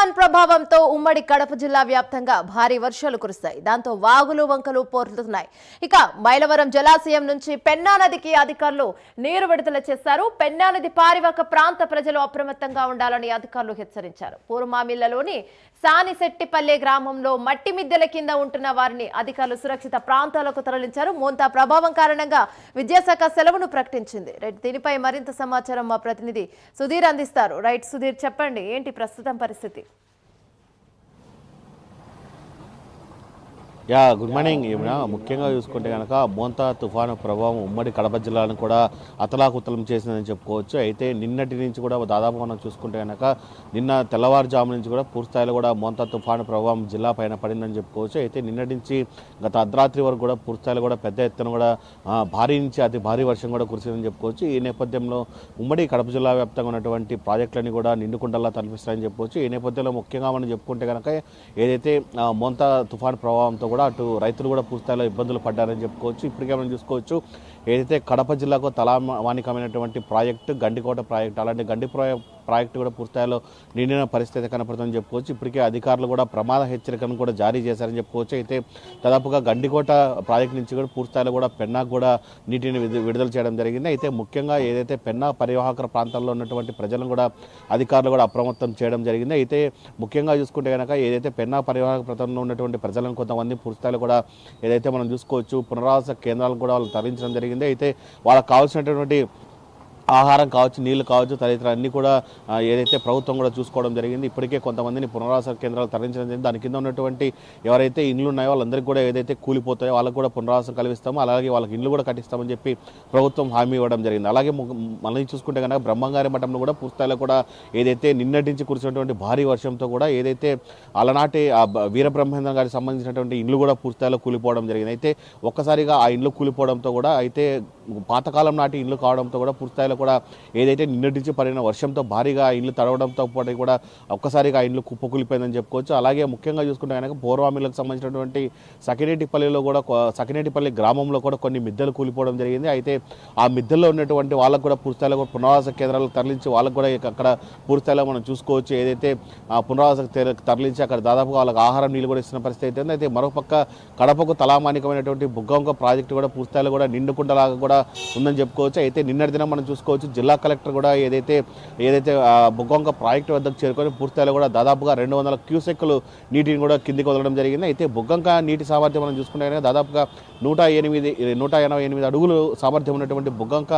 తుఫాన్ ప్రభావంతో ఉమ్మడి కడప జిల్లా వ్యాప్తంగా భారీ వర్షాలు కురుస్తాయి. దాంతో వాగులు వంకలు పోర్లుతున్నాయి. ఇక మైలవరం జలాశయం నుంచి పెన్నా నదికి అధికారులు నీరు విడుదల చేశారు. పెన్నా నది పారివాక ప్రాంత ప్రజలు అప్రమత్తంగా ఉండాలని అధికారులు హెచ్చరించారు. పూర్మామిల్లలోని సానిశెట్టిపల్లె గ్రామంలో మట్టి మిద్దెల కింద ఉంటున్న వారిని అధికారులు సురక్షిత ప్రాంతాలకు తరలించారు. మోంతా ప్రభావం కారణంగా విద్యాశాఖ సెలవును ప్రకటించింది. దీనిపై మరింత సమాచారం మా ప్రతినిధి సుధీర్ అందిస్తారు. రైట్ సుధీర్, చెప్పండి, ఏంటి ప్రస్తుతం పరిస్థితి? Good morning. ఏమైనా ముఖ్యంగా చూసుకుంటే కనుక మోంతా తుఫాను ప్రభావం ఉమ్మడి కడప జిల్లాను కూడా అతలాకుతలం చేసిందని చెప్పుకోవచ్చు. అయితే నిన్నటి నుంచి కూడా దాదాపు మనం చూసుకుంటే కనుక నిన్న తెల్లవారుజాము నుంచి కూడా పూర్తిస్థాయిలో కూడా మోంతా తుఫాను ప్రభావం జిల్లా పైన పడిందని చెప్పుకోవచ్చు. అయితే నిన్నటి నుంచి గత అర్ధరాత్రి వరకు కూడా పూర్తిస్థాయిలో కూడా పెద్ద ఎత్తున కూడా భారీ నుంచి అతి భారీ వర్షం కూడా కురిసిందని చెప్పుకోవచ్చు. ఈ నేపథ్యంలో ఉమ్మడి కడప జిల్లా వ్యాప్తంగా ఉన్నటువంటి ప్రాజెక్టులన్నీ కూడా నిండుకుండలా తలపిస్తాయని చెప్పుకోవచ్చు. ఈ నేపథ్యంలో ముఖ్యంగా మనం చెప్పుకుంటే కనుక ఏదైతే మోంతా తుఫాను ప్రభావంతో కూడా అటు రైతులు కూడా పూర్తిస్థాయిలో ఇబ్బందులు పడ్డారని చెప్పుకోవచ్చు. ఇప్పటికే మనం చూసుకోవచ్చు, ఏదైతే కడప జిల్లాకు తలామానికమైనటువంటి ప్రాజెక్టు గండికోట ప్రాజెక్టు, అలాంటి గండి ప్రాజెక్టు కూడా పూర్తిస్థాయిలో నిండిన పరిస్థితి కనపడుతుందని చెప్పుకోవచ్చు. ఇప్పటికే అధికారులు కూడా ప్రమాద హెచ్చరికను కూడా జారీ చేశారని చెప్పుకోవచ్చు. అయితే దాదాపుగా గండికోట ప్రాజెక్టు నుంచి కూడా పూర్తిస్థాయిలో కూడా పెన్నాకు కూడా నీటిని విడుదల చేయడం జరిగింది. అయితే ముఖ్యంగా ఏదైతే పెన్నా పరివాహక ప్రాంతాల్లో ఉన్నటువంటి ప్రజలను కూడా అధికారులు కూడా అప్రమత్తం చేయడం జరిగింది. అయితే ముఖ్యంగా చూసుకుంటే కనుక ఏదైతే పెన్నా పరివాహక ప్రాంతంలో ఉన్నటువంటి ప్రజలను కొంతమంది పూర్తిస్థాయిలో కూడా ఏదైతే మనం చూసుకోవచ్చు పునరావాస కేంద్రాలను కూడా వాళ్ళు తరలించడం జరిగింది. అయితే వాళ్ళకి కావాల్సినటువంటి ఆహారం కావచ్చు, నీళ్లు కావచ్చు, తదితర అన్నీ కూడా ఏదైతే ప్రభుత్వం కూడా చూసుకోవడం జరిగింది. ఇప్పటికే కొంతమందిని పునరావాస కేంద్రాలు తరలించడం జరిగింది. దాని కింద ఉన్నటువంటి ఎవరైతే ఇండ్లు ఉన్నాయో వాళ్ళందరికీ కూడా ఏదైతే కూలిపోతాయో వాళ్ళకు కూడా పునరావాసం కలిగిస్తామో, అలాగే వాళ్ళకి ఇండ్లు కూడా కట్టిస్తామని చెప్పి ప్రభుత్వం హామీ ఇవ్వడం జరిగింది. అలాగే మళ్ళీ చూసుకుంటే కనుక బ్రహ్మంగారి మఠంలో కూడా పూర్తిస్థాయిలో కూడా ఏదైతే నిన్నటి నుంచి కురిసినటువంటి భారీ వర్షంతో కూడా ఏదైతే అలనాటి వీరబ్రహ్మేంద్ర గారికి సంబంధించినటువంటి ఇండ్లు కూడా పూర్తిస్థాయిలో కూలిపోవడం జరిగింది. అయితే ఒక్కసారిగా ఆ ఇండ్లు కూలిపోవడంతో కూడా అయితే పాతకాలం నాటి ఇండ్లు కావడంతో కూడా పూర్తిస్థాయిలో కూడా ఏదైతే నిన్నటి నుంచి పడిన వర్షంతో భారీగా ఇండ్లు తడవడంతో పాటు కూడా ఒక్కసారిగా ఆ ఇండ్లు కుప్పకూలిపోయిందని చెప్పుకోవచ్చు. అలాగే ముఖ్యంగా చూసుకుంటే కనుక పూర్వామిల్లకు సంబంధించినటువంటి సకినేటిపల్లిలో కూడా సకినేటిపల్లి గ్రామంలో కూడా కొన్ని మిద్దెలు కూలిపోవడం జరిగింది. అయితే ఆ మిద్దెల్లో ఉన్నటువంటి వాళ్ళకు కూడా పూర్తిస్థాయిలో కూడా పునరావాస కేంద్రాలకు తరలించి వాళ్ళకు కూడా అక్కడ పూర్తిస్థాయిలో మనం చూసుకోవచ్చు. ఏదైతే పునరావాస తరలించి అక్కడ దాదాపుగా వాళ్ళకి ఆహారం నీళ్ళు కూడా ఇస్తున్న పరిస్థితి అయితే ఉంది. అయితే మరోపక్క కడపకు తలామానికమైనటువంటి బుగ్గవంక ప్రాజెక్టు కూడా పూర్తిస్థాయిలో కూడా నిండుకుండలాగా కూడా ఉందని చెప్పుకోవచ్చు. అయితే నిన్నటి దినం మనం చూసుకోవచ్చు, జిల్లా కలెక్టర్ కూడా ఏదైతే బుగ్గవంక ప్రాజెక్టు వద్దకు చేరుకొని పూర్తిస్థాయిలో కూడా దాదాపుగా 200 క్యూసెక్కులు నీటిని కూడా కిందికి వదలడం జరిగింది. అయితే బుగ్గవంక నీటి సామర్థ్యం మనం చూసుకుంటే దాదాపుగా 188 అడుగులు సామర్థ్యం ఉన్నటువంటి బుగ్గవంక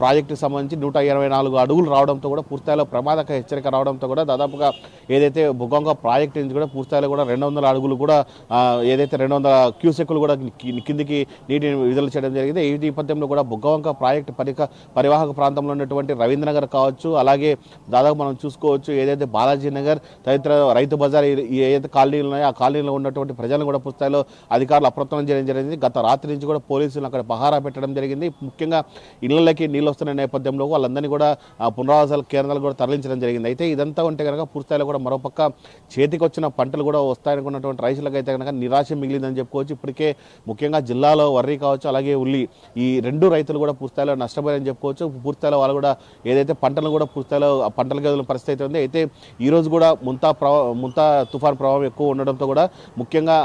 ప్రాజెక్టుకి సంబంధించి 184 అడుగులు రావడంతో కూడా పూర్తిస్థాయిలో ప్రమాదక హెచ్చరిక రావడంతో కూడా దాదాపుగా ఏదైతే బుగ్గవంక ప్రాజెక్టు నుంచి కూడా పూర్తిస్థాయిలో కూడా 200 అడుగులు కూడా ఏదైతే 200 క్యూసెక్కులు కూడా కిందికి నీటిని విడుదల చేయడం జరిగింది. ఈ నేపథ్యంలో కూడా బుగ్గవంక ప్రాజెక్టు పరివాహక ప్రాంతంలో ఉన్నటువంటి రవీంద్రనగర్ కావచ్చు, అలాగే దాదాపు మనం చూసుకోవచ్చు ఏదైతే బాలాజీ నగర్ తదితర రైతు బజార్ ఏదైతే కాలనీలు ఉన్నాయో ఆ కాలనీలో ఉన్నటువంటి ప్రజలను కూడా పూర్తిస్థాయిలో అధికారులు అప్రమత్తం చేయడం జరిగింది. గత రాత్రి నుంచి కూడా పోలీసులు అక్కడ పహారా పెట్టడం జరిగింది. ముఖ్యంగా ఇళ్లకి నీళ్ళు వస్తున్న నేపథ్యంలో వాళ్ళందరినీ కూడా పునరావాస కేంద్రాలు కూడా తరలించడం జరిగింది. అయితే ఇదంతా ఉంటే కనుక పూర్తిస్థాయిలో కూడా మరోపక్క చేతికి వచ్చిన పంటలు కూడా వస్తాయనుకున్నటువంటి రైతులకు అయితే కనుక నిరాశ మిగిలిందని చెప్పుకోవచ్చు. ఇప్పటికే ముఖ్యంగా జిల్లాలో వర్రీ కావచ్చు, అలాగే ఉల్లి, ఈ రెండు రైతులు కూడా పూర్తిస్థాయిలో నష్టపోయారని చెప్పుకోవచ్చు. పూర్తిస్థాయిలో వాళ్ళు కూడా ఏదైతే పంటలు కూడా పూర్తిస్థాయిలో పంటలకు ఎదురు పరిస్థితి ఉంది. అయితే ఈరోజు కూడా ముంతా తుఫాన్ ప్రభావం ఎక్కువ ఉండడంతో కూడా ముఖ్యంగా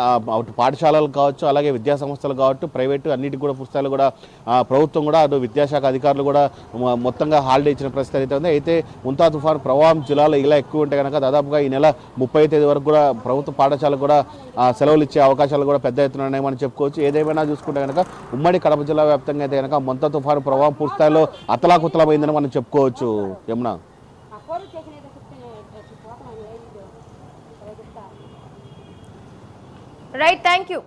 పాఠశాలలు కావచ్చు, అలాగే విద్యా సంస్థలు కావచ్చు, ప్రైవేటు అన్నిటికీ కూడా పుస్తకాలు కూడా ప్రభుత్వం కూడా అటు విద్యాశాఖ అధికారులు కూడా మొత్తంగా హాలిడే ఇచ్చిన పరిస్థితి అయితే ఉంది. అయితే ముంతా తుఫాన్ ప్రభావం జిల్లాలో ఇలా ఎక్కువ ఉంటే కనుక దాదాపుగా ఈ నెల 30వ తేదీ వరకు కూడా ప్రభుత్వ పాఠశాలకు కూడా సెలవులు ఇచ్చే అవకాశాలు కూడా పెద్ద ఎత్తున ఉన్నాయని చెప్పుకోవచ్చు. ఏదేమైనా చూసుకుంటే కనుక ఉమ్మడి కడప జిల్లా వ్యాప్తంగా అయితే కనుక ముంతా తుఫాను ప్రభావం పూర్తిస్థాయిలో అతలాకుతలమైందని మనం చెప్పుకోవచ్చు. Yamuna, right, thank you.